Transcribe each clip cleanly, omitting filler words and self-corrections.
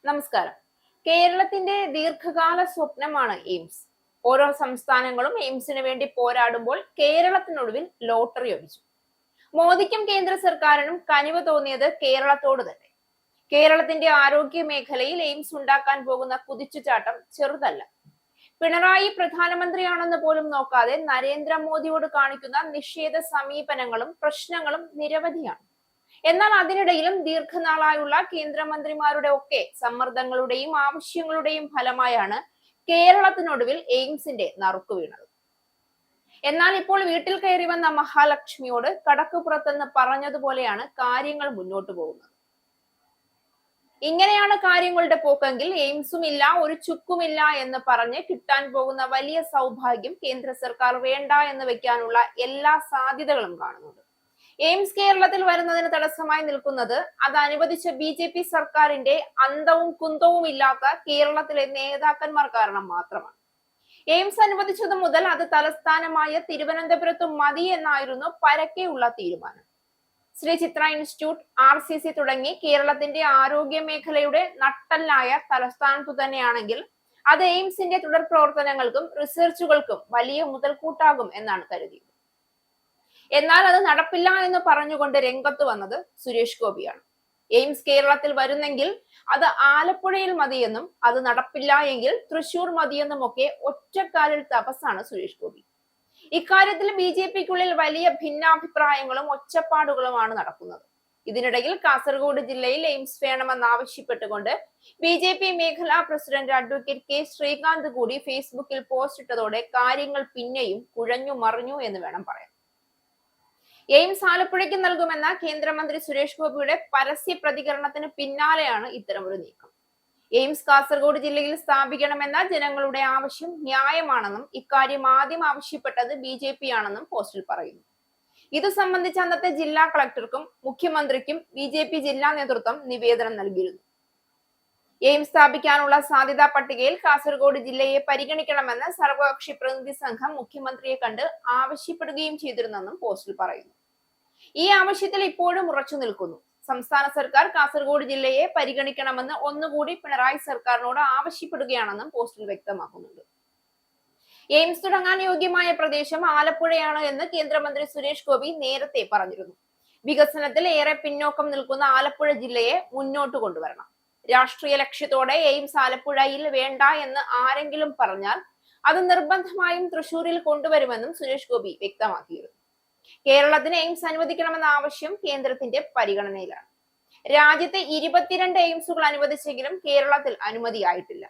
നമസ്കാരം. കേരളത്തിന്റെ ദീർഘകാല സ്വപ്നമാണ് എയിംസ്. ഓരോ സംസ്ഥാനങ്ങളും എയിംസിന് വേണ്ടി പോരാടുമ്പോൾ കേരളത്തിനൊടുവിൽ ലോട്ടറി ഒഴിച്ചു. മോദിക്കും കേന്ദ്ര സർക്കാരിനും കനിവ് തോന്നിയത് കേരളത്തോട് തന്നെ. കേരളത്തിന്റെ ആരോഗ്യ മേഖലയിൽ എയിംസ് ഉണ്ടാക്കാൻ പോകുന്ന കുതിച്ചുചാട്ടം ചെറുതല്ല. പിണറായി പ്രധാനമന്ത്രിയാണെന്ന് പോലും നോക്കാതെ നരേന്ദ്രമോദിയോട് കാണിക്കുന്ന നിഷേധ സമീപനങ്ങളും പ്രശ്നങ്ങളും നിരവധിയാണ്. എന്നാൽ അതിനിടയിലും ദീർഘനാളായുള്ള കേന്ദ്രമന്ത്രിമാരുടെ ഒക്കെ സമ്മർദ്ദങ്ങളുടെയും ആവശ്യങ്ങളുടെയും ഫലമായാണ് കേരളത്തിനൊടുവിൽ എയിംസിന്റെ നറുക്കു വീണത്. എന്നാൽ ഇപ്പോൾ വീട്ടിൽ കയറി വന്ന മഹാലക്ഷ്മിയോട് കടക്കുപുറത്തെന്ന് പറഞ്ഞതുപോലെയാണ് കാര്യങ്ങൾ മുന്നോട്ട് പോകുന്നത്. ഇങ്ങനെയാണ് കാര്യങ്ങളുടെ പോക്കെങ്കിൽ എയിംസും ഇല്ല, ഒരു ചുക്കുമില്ല എന്ന് പറഞ്ഞ് കിട്ടാൻ പോകുന്ന വലിയ സൗഭാഗ്യം കേന്ദ്ര സർക്കാർ വേണ്ട എന്ന് വെക്കാനുള്ള എല്ലാ സാധ്യതകളും കാണുന്നുണ്ട്. എയിംസ് കേരളത്തിൽ വരുന്നതിന് തടസ്സമായി നിൽക്കുന്നത് അത് അനുവദിച്ച BJP സർക്കാരിന്റെ അന്തവും കുന്തവും ഇല്ലാത്ത കേരളത്തിലെ നേതാക്കന്മാർ കാരണം മാത്രമാണ്. എയിംസ് അനുവദിച്ചത് മുതൽ അത് തലസ്ഥാനമായ തിരുവനന്തപുരത്ത് മതി എന്നായിരുന്നു പരക്കെയുള്ള തീരുമാനം. ശ്രീ ചിത്ര ഇൻസ്റ്റിറ്റ്യൂട്ട്, RCC തുടങ്ങി കേരളത്തിന്റെ ആരോഗ്യ മേഖലയുടെ നട്ടെല്ലായ തലസ്ഥാനത്തു തന്നെയാണെങ്കിൽ അത് എയിംസിന്റെ തുടർ പ്രവർത്തനങ്ങൾക്കും റിസർച്ചുകൾക്കും വലിയ മുതൽക്കൂട്ടാകും എന്നാണ് കരുതിയത്. എന്നാൽ അത് നടപ്പില്ല എന്ന് പറഞ്ഞുകൊണ്ട് രംഗത്ത് വന്നത് സുരേഷ് ഗോപിയാണ്. എയിംസ് കേരളത്തിൽ വരുന്നെങ്കിൽ അത് ആലപ്പുഴയിൽ മതിയെന്നും അത് നടപ്പില്ല എങ്കിൽ തൃശൂർ മതിയെന്നും ഒക്കെ ഒറ്റക്കാലിൽ തപസ്സാണ് സുരേഷ് ഗോപി. ഇക്കാര്യത്തിൽ BJPക്കുള്ളിൽ വലിയ ഭിന്നാഭിപ്രായങ്ങളും ഒച്ചപ്പാടുകളുമാണ് നടക്കുന്നത്. ഇതിനിടയിൽ കാസർഗോഡ് ജില്ലയിൽ എയിംസ് വേണമെന്നാവശ്യപ്പെട്ടുകൊണ്ട് BJP മേഖലാ പ്രസിഡന്റ് അഡ്വക്കേറ്റ് K ശ്രീകാന്ത് കൂടി ഫേസ്ബുക്കിൽ പോസ്റ്റ് ഇട്ടതോടെ കാര്യങ്ങൾ പിന്നെയും കുഴഞ്ഞു മറിഞ്ഞു എന്ന് വേണം പറയാൻ. എയിംസ് ആലപ്പുഴയ്ക്ക് നൽകുമെന്ന കേന്ദ്രമന്ത്രി സുരേഷ് ഗോപിയുടെ പരസ്യ പ്രതികരണത്തിന് പിന്നാലെയാണ് ഇത്തരമൊരു നീക്കം. എയിംസ് കാസർഗോഡ് ജില്ലയിൽ സ്ഥാപിക്കണമെന്ന ജനങ്ങളുടെ ആവശ്യം ന്യായമാണെന്നും ഇക്കാര്യം ആദ്യം ആവശ്യപ്പെട്ടത് BJP ആണെന്നും പോസ്റ്റിൽ പറയുന്നു. ഇത് സംബന്ധിച്ച് അന്നത്തെ ജില്ലാ കളക്ടർക്കും മുഖ്യമന്ത്രിക്കും BJP ജില്ലാ നേതൃത്വം നിവേദനം നൽകിയിരുന്നു. എയിംസ് സ്ഥാപിക്കാനുള്ള സാധ്യതാ പട്ടികയിൽ കാസർഗോഡ് ജില്ലയെ പരിഗണിക്കണമെന്ന് സർവകക്ഷി പ്രതിനിധി സംഘം മുഖ്യമന്ത്രിയെ കണ്ട് ആവശ്യപ്പെടുകയും ചെയ്തിരുന്നെന്നും പോസ്റ്റിൽ പറയുന്നു. ഈ ആവശ്യത്തിൽ ഇപ്പോഴും ഉറച്ചു നിൽക്കുന്നു. സംസ്ഥാന സർക്കാർ കാസർഗോഡ് ജില്ലയെ പരിഗണിക്കണമെന്ന് ഒന്നുകൂടി പിണറായി സർക്കാരിനോട് ആവശ്യപ്പെടുകയാണെന്നും പോസ്റ്റിൽ വ്യക്തമാക്കുന്നുണ്ട്. എയിംസ് തുടങ്ങാൻ യോഗ്യമായ പ്രദേശം ആലപ്പുഴയാണ് എന്ന് കേന്ദ്രമന്ത്രി സുരേഷ് ഗോപി നേരത്തെ പറഞ്ഞിരുന്നു. വികസനത്തിൽ ഏറെ പിന്നോക്കം നിൽക്കുന്ന ആലപ്പുഴ ജില്ലയെ മുന്നോട്ട് കൊണ്ടുവരണം. രാഷ്ട്രീയ ലക്ഷ്യത്തോടെ എയിംസ് ആലപ്പുഴയിൽ വേണ്ട എന്ന് ആരെങ്കിലും പറഞ്ഞാൽ അത് നിർബന്ധമായും തൃശൂരിൽ കൊണ്ടുവരുമെന്നും സുരേഷ് ഗോപി വ്യക്തമാക്കിയിരുന്നു. കേരളത്തിന് എയിംസ് അനുവദിക്കണമെന്ന ആവശ്യം കേന്ദ്രത്തിന്റെ പരിഗണനയിലാണ്. രാജ്യത്തെ 22 എയിംസുകൾ അനുവദിച്ചെങ്കിലും കേരളത്തിൽ അനുമതിയായിട്ടില്ല.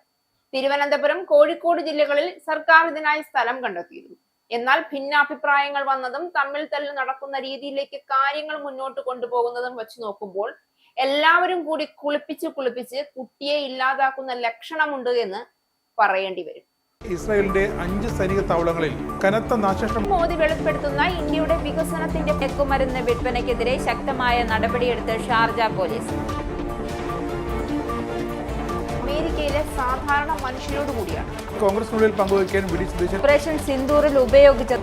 തിരുവനന്തപുരം, കോഴിക്കോട് ജില്ലകളിൽ സർക്കാർ ഇതിനായി സ്ഥലം കണ്ടെത്തിയിരുന്നു. എന്നാൽ ഭിന്നാഭിപ്രായങ്ങൾ വന്നതും തമ്മിൽ തല്ല് നടക്കുന്ന രീതിയിലേക്ക് കാര്യങ്ങൾ മുന്നോട്ട് കൊണ്ടുപോകുന്നതും വെച്ച് നോക്കുമ്പോൾ എല്ലാവരും കൂടി കുളിപ്പിച്ച് കുട്ടിയെ ഇല്ലാതാക്കുന്ന ലക്ഷണമുണ്ട് എന്ന് പറയേണ്ടി വരും. ഇസ്രായേലിന്റെ 5 സൈനിക താവളങ്ങളിൽ കനത്ത നാശനഷ്ടം. മോദി വെളിപ്പെടുത്തുന്ന ഇന്ത്യയുടെ വികസനത്തിന്റെ മയക്കുമരുന്ന് വിൽപ്പനയ്ക്കെതിരെ ശക്തമായ നടപടിയെടുത്ത് ഷാർജ പോലീസ്. അമേരിക്കയിലെ സാധാരണ മനുഷ്യരോട് കൂടിയാണ് കോൺഗ്രസിനുള്ളിൽ പങ്കുവയ്ക്കാൻ ഓപ്പറേഷൻ സിന്ദൂറിൽ ഉപയോഗിച്ച